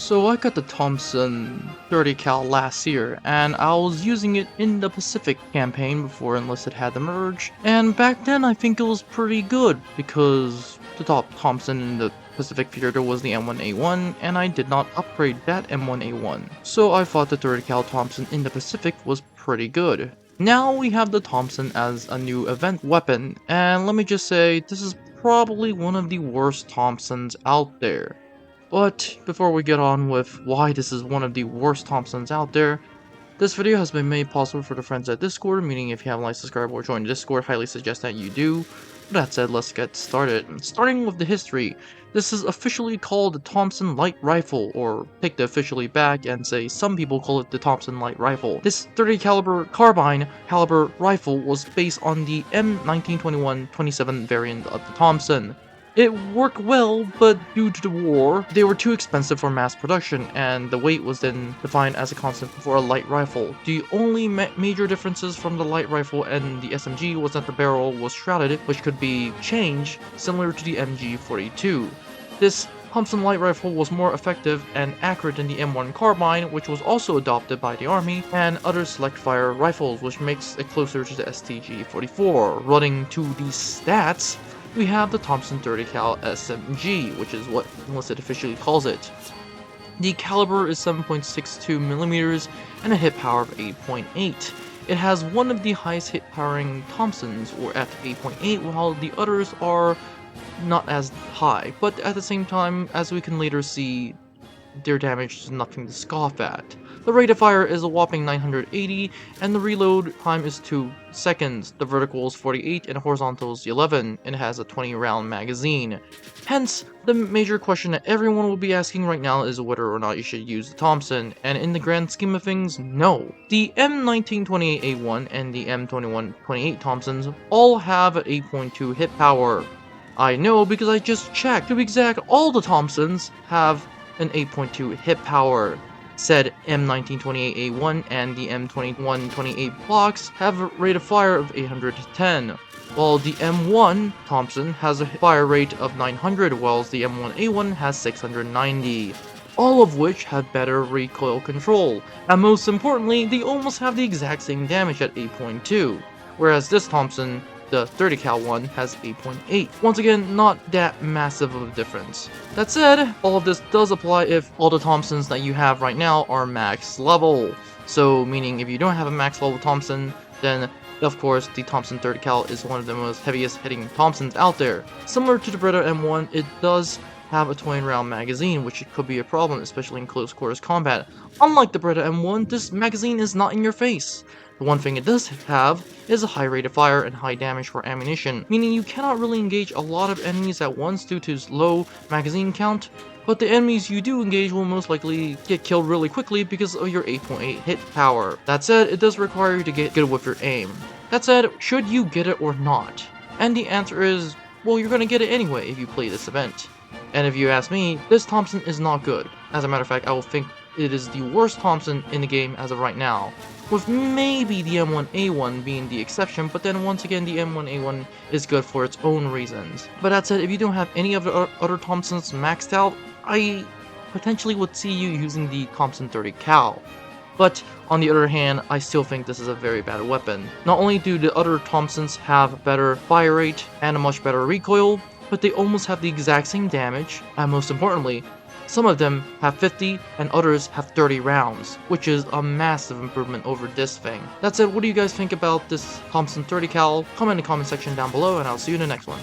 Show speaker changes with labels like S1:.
S1: So I got the Thompson 30 cal last year, and I was using it in the Pacific campaign before Enlisted had the merge, and back then I think it was pretty good, because the top Thompson in the Pacific theater was the M1A1, and I did not upgrade that M1A1, so I thought the 30 cal Thompson in the Pacific was pretty good. Now we have the Thompson as a new event weapon, and let me just say, this is probably one of the worst Thompsons out there. But before we get on with why this is one of the worst Thompsons out there, this video has been made possible for the friends at Discord, meaning if you haven't liked, subscribed, or joined Discord, highly suggest that you do. With that said, let's get started. Starting with the history, this is officially called the Thompson Light Rifle, or take the officially back and say some people call it the Thompson Light Rifle. This 30 caliber carbine caliber rifle was based on the M1921-27 variant of the Thompson. It worked well, but due to the war, they were too expensive for mass production, and the weight was then defined as a constant for a light rifle. The only major differences from the light rifle and the SMG was that the barrel was shrouded, which could be changed, similar to the MG42. This Thompson light rifle was more effective and accurate than the M1 carbine, which was also adopted by the army, and other select fire rifles, which makes it closer to the STG-44. Running to these stats, we have the Thompson 30 cal SMG, which is what Enlisted officially calls it. The caliber is 7.62mm and a hit power of 8.8. It has one of the highest hit powering Thompsons, or at 8.8, while the others are not as high, but at the same time, as we can later see, their damage is nothing to scoff at. The rate of fire is a whopping 980, and the reload time is 2 seconds. The vertical is 48 and the horizontal is 11, and it has a 20 round magazine. Hence, the major question that everyone will be asking right now is whether or not you should use the Thompson, and in the grand scheme of things, no. The M1928A1 and the M2128 Thompsons all have an 8.2 hit power. I know because I just checked. To be exact, all the Thompsons have an 8.2 hit power. Said M1928A1 and the M2128 blocks have a rate of fire of 810, while the M1 Thompson has a fire rate of 900, whilst the M1A1 has 690, all of which have better recoil control, and most importantly, they almost have the exact same damage at 8.2, whereas this Thompson, the 30 cal one, has 8.8. Once again, not that massive of a difference. That said, all of this does apply if all the Thompsons that you have right now are max level. So, meaning if you don't have a max level Thompson, then of course the Thompson 30 cal is one of the most heaviest hitting Thompsons out there. Similar to the Beretta M1, it does have a 20 round magazine, which could be a problem, especially in close quarters combat. Unlike the Beretta M1, this magazine is not in your face. The one thing it does have is a high rate of fire and high damage for ammunition, meaning you cannot really engage a lot of enemies at once due to its low magazine count, but the enemies you do engage will most likely get killed really quickly because of your 8.8 hit power. That said, it does require you to get good with your aim. That said, should you get it or not? And the answer is, well, you're gonna get it anyway if you play this event. And if you ask me, this Thompson is not good. As a matter of fact, I will think it is the worst Thompson in the game as of right now, with maybe the M1A1 being the exception, but then once again the M1A1 is good for its own reasons. But that said, if you don't have any of the other Thompsons maxed out, I potentially would see you using the Thompson 30 cal. But on the other hand, I still think this is a very bad weapon. Not only do the other Thompsons have better fire rate and a much better recoil, but they almost have the exact same damage, and most importantly, some of them have 50 and others have 30 rounds, which is a massive improvement over this thing. That said, what do you guys think about this Thompson 30 cal? Comment in the comment section down below, and I'll see you in the next one.